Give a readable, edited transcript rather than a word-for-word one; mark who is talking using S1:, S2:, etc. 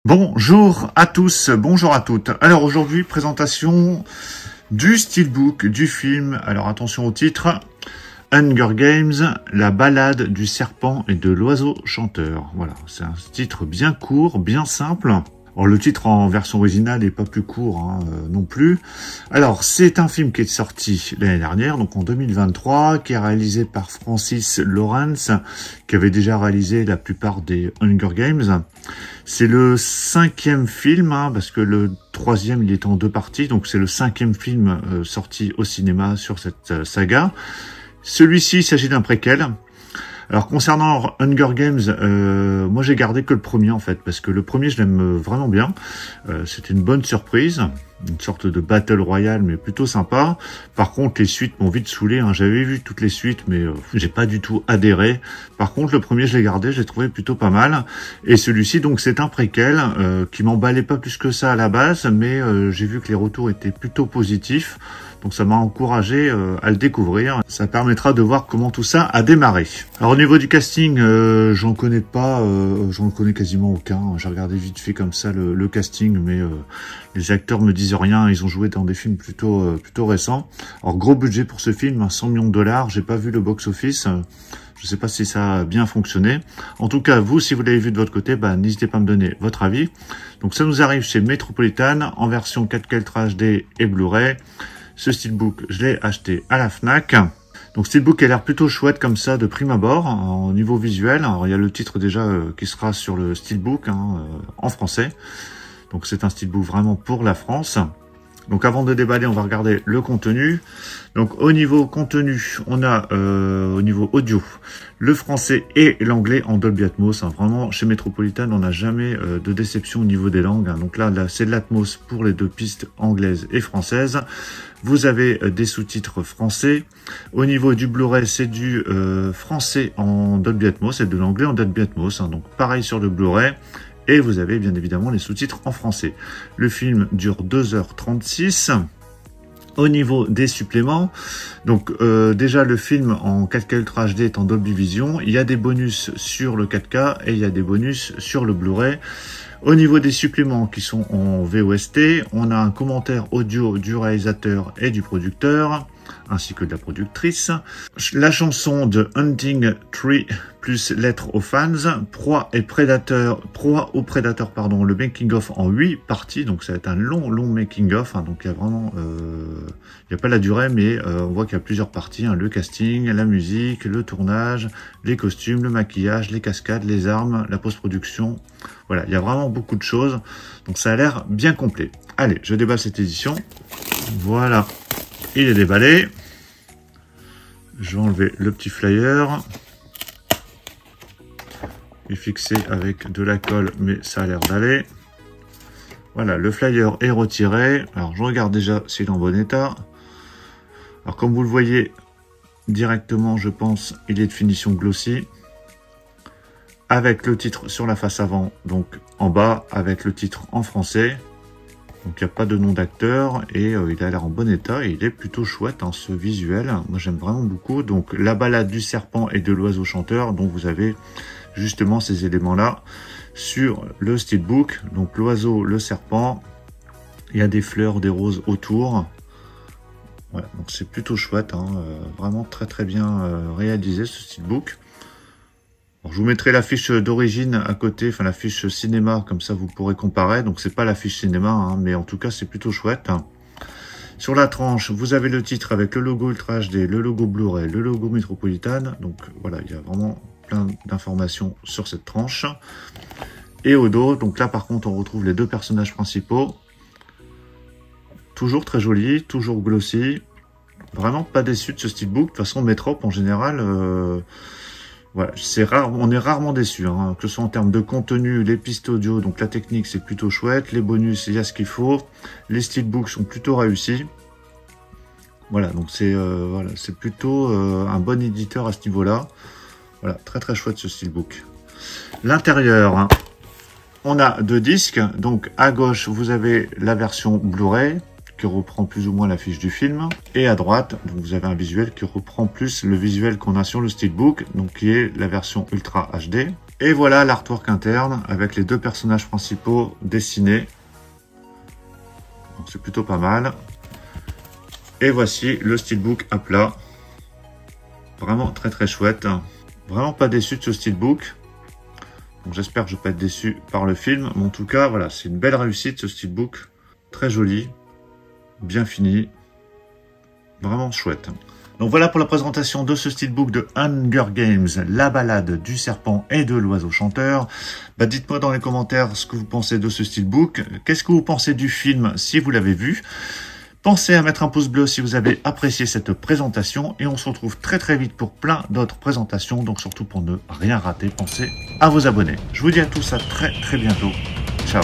S1: Bonjour à tous, bonjour à toutes. Alors aujourd'hui, présentation du steelbook du film. Alors attention au titre, Hunger Games, la balade du serpent et de l'oiseau chanteur. Voilà, c'est un titre bien court, bien simple. Alors, le titre en version originale n'est pas plus court non plus. Alors, c'est un film qui est sorti l'année dernière, donc en 2023, qui est réalisé par Francis Lawrence, qui avait déjà réalisé la plupart des Hunger Games. C'est le 5e film, parce que le 3e, il est en 2 parties, donc c'est le 5e film sorti au cinéma sur cette saga. Celui-ci, il s'agit d'un préquel. Alors concernant Hunger Games, moi j'ai gardé que le premier en fait, parce que le premier je l'aime vraiment bien. C'était une bonne surprise, une sorte de battle royale mais plutôt sympa. Par contre les suites m'ont vite saoulé, j'avais vu toutes les suites mais j'ai pas du tout adhéré. Par contre le premier je l'ai gardé, je l'ai trouvé plutôt pas mal. Et celui-ci donc c'est un préquel qui m'emballait pas plus que ça à la base, mais j'ai vu que les retours étaient plutôt positifs. Donc ça m'a encouragé à le découvrir. Ça permettra de voir comment tout ça a démarré. Alors au niveau du casting, j'en connais pas, j'en connais quasiment aucun. J'ai regardé vite fait comme ça le casting, mais les acteurs me disent rien. Ils ont joué dans des films plutôt récents. Alors gros budget pour ce film, 100 millions de dollars. J'ai pas vu le box-office. Je sais pas si ça a bien fonctionné. En tout cas, vous, si vous l'avez vu de votre côté, n'hésitez pas à me donner votre avis. Donc ça nous arrive chez Metropolitan en version 4K Ultra HD et Blu-ray. Ce steelbook, je l'ai acheté à la Fnac. Donc steelbook a l'air plutôt chouette comme ça de prime abord, au niveau visuel. Alors il y a le titre déjà qui sera sur le steelbook en français. Donc c'est un steelbook vraiment pour la France. Donc avant de déballer, on va regarder le contenu. Donc au niveau contenu, on a au niveau audio, le français et l'anglais en Dolby Atmos. Vraiment, chez Metropolitan, on n'a jamais de déception au niveau des langues. Donc là c'est de l'Atmos pour les 2 pistes anglaises et françaises. Vous avez des sous-titres français. Au niveau du Blu-ray, c'est du français en Dolby Atmos et de l'anglais en Dolby Atmos. Donc pareil sur le Blu-ray. Et vous avez bien évidemment les sous-titres en français. Le film dure 2h36. Au niveau des suppléments, donc déjà le film en 4K Ultra HD est en Dolby Vision. Il y a des bonus sur le 4K et il y a des bonus sur le Blu-ray. Au niveau des suppléments qui sont en VOST, on a un commentaire audio du réalisateur et du producteur, ainsi que de la productrice. La chanson de Hunting Tree plus Lettre aux fans, Proie au Prédateur, pardon, le making of en 8 parties, donc ça va être un long making of, donc il y a vraiment, il n'y a pas la durée, mais on voit qu'il y a plusieurs parties, le casting, la musique, le tournage, les costumes, le maquillage, les cascades, les armes, la post-production, voilà, il y a vraiment beaucoup de choses, donc ça a l'air bien complet. Allez, je déballe cette édition, voilà. Il est déballé. Je vais enlever le petit flyer. Il est fixé avec de la colle, mais ça a l'air d'aller. Voilà, le flyer est retiré. Alors, je regarde déjà s'il est en bon état. Alors, comme vous le voyez directement, je pense, il est de finition glossy. Avec le titre sur la face avant, donc en bas, avec le titre en français. Donc il n'y a pas de nom d'acteur et il a l'air en bon état et il est plutôt chouette ce visuel. Moi j'aime vraiment beaucoup. Donc la balade du serpent et de l'oiseau chanteur. Donc vous avez justement ces éléments là sur le steelbook. Donc l'oiseau, le serpent. Il y a des fleurs, des roses autour. Voilà, donc c'est plutôt chouette. Vraiment très bien réalisé ce steelbook. Alors, je vous mettrai la fiche d'origine à côté, enfin la fiche cinéma, comme ça vous pourrez comparer. Donc c'est pas la fiche cinéma, mais en tout cas c'est plutôt chouette. Sur la tranche, vous avez le titre avec le logo Ultra HD, le logo Blu-ray, le logo Metropolitan. Donc voilà, il y a vraiment plein d'informations sur cette tranche. Et au dos, donc là par contre on retrouve les 2 personnages principaux. Toujours très joli, toujours glossy. Vraiment pas déçu de ce steelbook. De toute façon Metrop en général... voilà, c'est rare, on est rarement déçu, que ce soit en termes de contenu, les pistes audio, donc la technique c'est plutôt chouette, les bonus il y a ce qu'il faut, les steelbooks sont plutôt réussis. Voilà, donc c'est voilà, c'est plutôt un bon éditeur à ce niveau-là. Voilà, très chouette ce steelbook. L'intérieur, on a 2 disques, donc à gauche vous avez la version Blu-ray, qui reprend plus ou moins l'affiche du film. Et à droite, donc vous avez un visuel qui reprend plus le visuel qu'on a sur le steelbook, donc qui est la version Ultra HD. Et voilà l'artwork interne avec les deux personnages principaux dessinés. C'est plutôt pas mal. Et voici le steelbook à plat. Vraiment très très chouette. Vraiment pas déçu de ce steelbook. Donc j'espère que je ne vais pas être déçu par le film. Mais en tout cas, voilà, c'est une belle réussite ce steelbook. Très joli. Bien fini. Vraiment chouette. Donc voilà pour la présentation de ce steelbook de Hunger Games, la balade du serpent et de l'oiseau chanteur. Dites-moi dans les commentaires ce que vous pensez de ce steelbook. Qu'est-ce que vous pensez du film si vous l'avez vu? Pensez à mettre un pouce bleu si vous avez apprécié cette présentation. Et on se retrouve très très vite pour plein d'autres présentations. Donc surtout pour ne rien rater, pensez à vous abonner. Je vous dis à tous à très très bientôt. Ciao.